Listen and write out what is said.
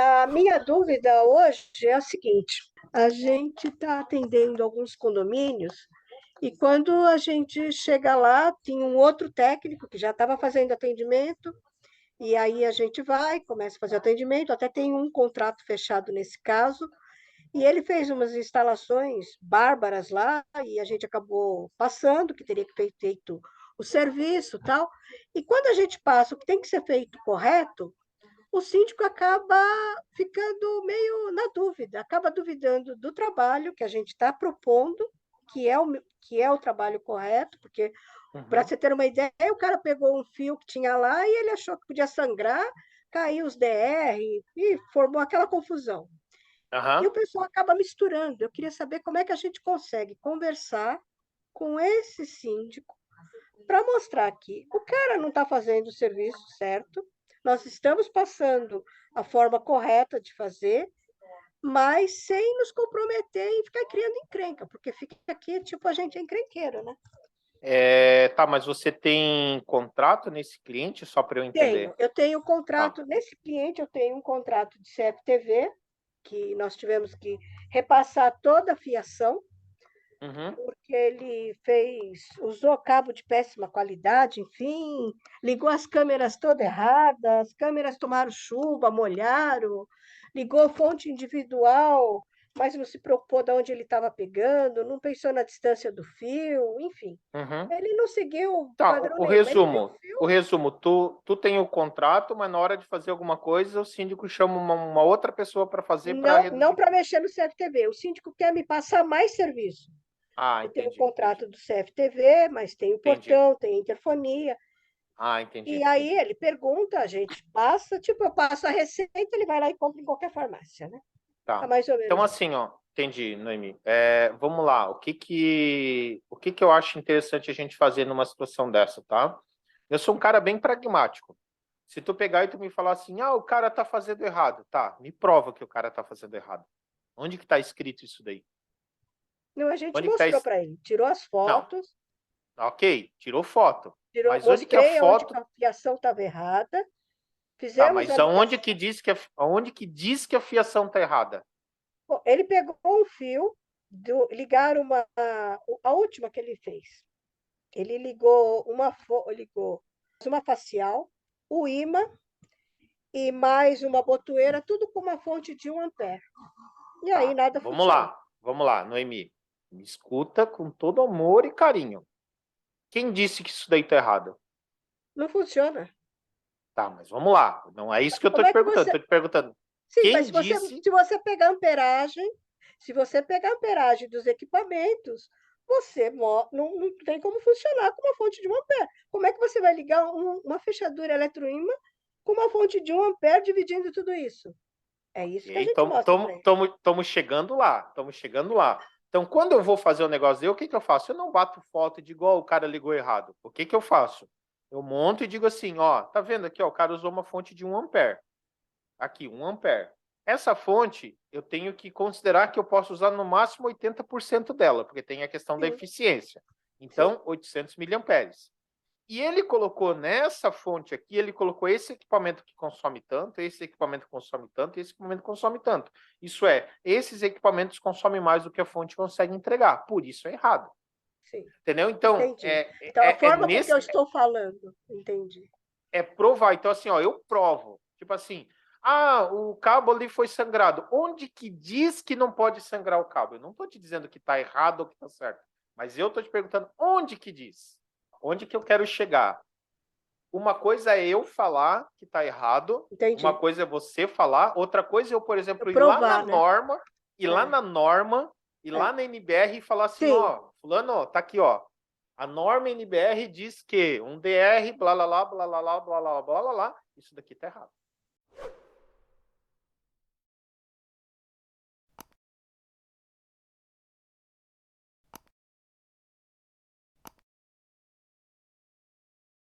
A minha dúvida hoje é a seguinte: a gente está atendendo alguns condomínios e quando a gente chega lá, tem um outro técnico que já estava fazendo atendimento, e aí a gente vai, começa a fazer atendimento, até tem um contrato fechado nesse caso, e ele fez umas instalações bárbaras lá, e a gente acabou passando, que teria que ter feito o serviço e tal. E quando a gente passa o que tem que ser feito correto, o síndico acaba ficando meio na dúvida, acaba duvidando do trabalho que a gente está propondo, que é o trabalho correto, porque, para Uhum. você ter uma ideia, o cara pegou um fio que tinha lá e ele achou que podia sangrar, caiu os DR e formou aquela confusão. E o Aham. pessoal acaba misturando. Eu queria saber como é que a gente consegue conversar com esse síndico para mostrar que o cara não está fazendo o serviço certo, nós estamos passando a forma correta de fazer, mas sem nos comprometer em ficar criando encrenca, porque fica aqui, tipo, a gente é encrenqueiro, né? Tá, mas você tem contrato nesse cliente, só para eu entender? Eu tenho um Tá. contrato, nesse cliente eu tenho um contrato de CFTV, que nós tivemos que repassar toda a fiação, Uhum. porque ele usou cabo de péssima qualidade, enfim, ligou as câmeras todas erradas, as câmeras tomaram chuva, molharam, ligou fonte individual, mas não se preocupou de onde ele estava pegando, não pensou na distância do fio, enfim. Uhum. Ele não seguiu Tá, padrão o nenhum, ele tem o resumo. fio. O resumo, tu tem o contrato, mas na hora de fazer alguma coisa, o síndico chama uma outra pessoa para fazer para Não, não reduzir. para mexer no CFTV. O síndico quer me passar mais serviço. Ah, Eu tenho o entendi, entendi. contrato do CFTV, mas tem o Entendi. portão, tem a interfonia. Ah, entendi, E aí entendi. ele pergunta, a gente passa, tipo, eu passo a receita, ele vai lá e compra em qualquer farmácia, né? É Tá. mais ou Então, menos isso. assim, ó, entendi, Noemi. Vamos lá. O que que eu acho interessante a gente fazer numa situação dessa, tá? Eu sou um cara bem pragmático. Se tu pegar e tu me falar assim, o cara tá fazendo errado, tá? Me prova que o cara tá fazendo errado. Onde que tá escrito isso daí? Não, a gente Onde que tá mostrou es... para ele, tirou as Não, fotos, ok, tirou foto. Mas onde que a mostrei onde foto a fiação estava errada, tá? fizemos a Mas aonde ligação. que diz que a fiação tá errada? Bom, ele pegou um fio, ligaram a última que ele fez. Ele ligou uma facial, o imã e mais uma botoeira, tudo com uma fonte de 1 ampere. E aí Tá, nada funciona. vamos lá, Noemi. Me escuta com todo amor e carinho. Quem disse que isso daí tá errado? Não funciona. Tá, mas vamos lá. Não é isso que eu tô Como te é que perguntando. você. Tô te perguntando. Sim, mas Quem disse? se você pegar amperagem, se você pegar a amperagem dos equipamentos, não tem como funcionar com uma fonte de 1 ampere. Como é que você vai ligar uma fechadura eletroímã com uma fonte de 1 ampere dividindo tudo isso? É isso que a Ok, gente mostra para ele. estamos chegando lá. Estamos chegando lá. Então, quando eu vou fazer um negócio dele, o que que eu faço? Eu não bato foto e digo, ó, o cara ligou errado. O que que eu faço? Eu monto e digo assim, ó, tá vendo aqui, ó, o cara usou uma fonte de 1 ampere. Aqui, 1 ampere. Essa fonte, eu tenho que considerar que eu posso usar no máximo 80% dela, porque tem a questão da Sim, eficiência. sim, Então, 800 miliamperes. E ele colocou nessa fonte aqui, ele colocou esse equipamento que consome tanto, esse equipamento que consome tanto, esse equipamento que consome tanto. Isso é, esses equipamentos consomem mais do que a fonte consegue entregar. Por isso é errado. sim. Entendeu? Então, Entendi. Então, a forma com que eu nesse estou falando, entendi. provar. Então, assim, ó, eu provo. Tipo assim, o cabo ali foi sangrado. Onde que diz que não pode sangrar o cabo? Eu não estou te dizendo que está errado ou que está certo. Mas eu estou te perguntando onde que diz? Onde que eu quero chegar? Uma coisa é eu falar que está errado, uma Entendi. coisa é você falar, outra coisa é eu, por Eu exemplo, ir lá na provar, né? norma, ir lá É, na norma, ir lá é. na NBR e falar assim, Sim, ó, fulano, ó, tá aqui, ó. A norma NBR diz que um DR, blá, blá, blá, blá, blá, blá, blá, blá, blá, blá, blá, isso daqui tá errado.